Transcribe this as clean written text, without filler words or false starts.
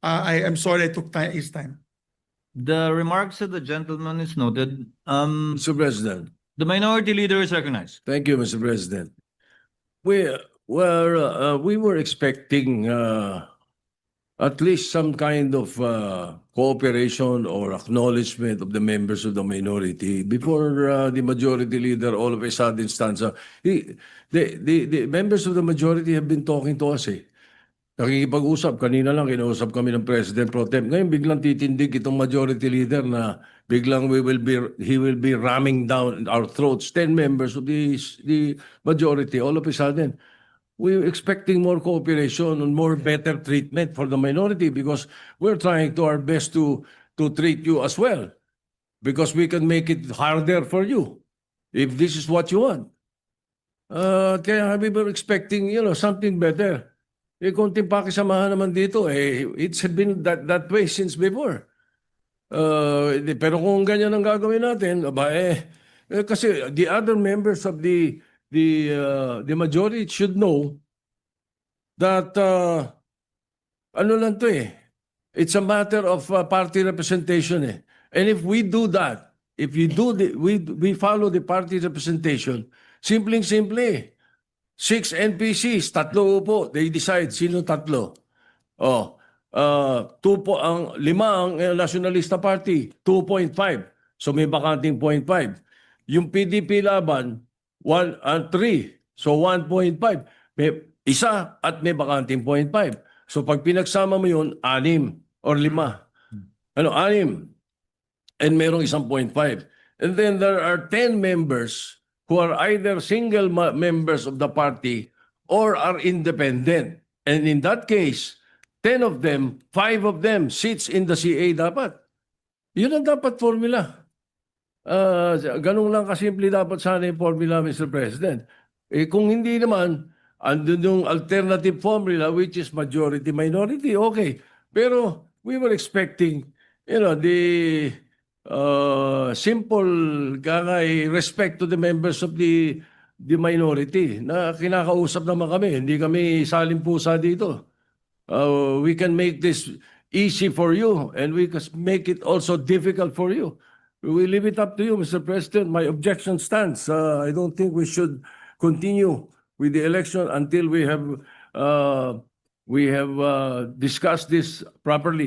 I am sorry I took his time. The remarks of the gentleman is noted. Mr. President. The minority leader is recognized. Thank you, Mr. President. We were expecting at least some kind of cooperation or acknowledgement of the members of the minority before the majority leader all of a sudden stands up. The members of the majority have been talking to us. Nakikipag-usap. Kanina lang, kinausap kami ng President Pro Tem. Ngayon, biglang titindig itong majority leader na biglang he will be ramming down our throats. 10 members of the majority, all of a sudden. We're expecting more cooperation and more better treatment for the minority because we're trying to our best to treat you as well. Because we can make it harder for you if this is what you want. Kaya we were expecting, something better. Konting pakisamahan naman dito. It's been that way since before. Pero kung ganyan ang gagawin natin, kasi the other members of the majority should know that ano lang to it's a matter of party representation And if we do that, if we follow the party representation, simple 6 NPCs, 3 upo. They decide sino 3. 2 po ang 5 ang Nationalista Party, 2.5. So may bakanting 0.5. Yung PDP laban 1 and 3. So 1.5. May isa at may bakanting 0.5. So pag pinagsama mo yun, 6 or 5. 6. And merong isang 0.5. And then there are 10 members who are either single members of the party or are independent. And in that case, 10 of them, 5 of them sits in the CA dapat. Yun ang dapat formula. Ganun lang kasimple dapat sana yung formula, Mr. President. Kung hindi naman, andun yung alternative formula which is majority-minority, okay. Pero we were expecting, the simple respect to the members of the minority na kinakausap naman kami. Hindi kami salimpusa dito. We can make this easy for you and we can make it also difficult for you. We leave it up to you, Mr. President. My objection stands. I don't think we should continue with the election until we have discussed this properly.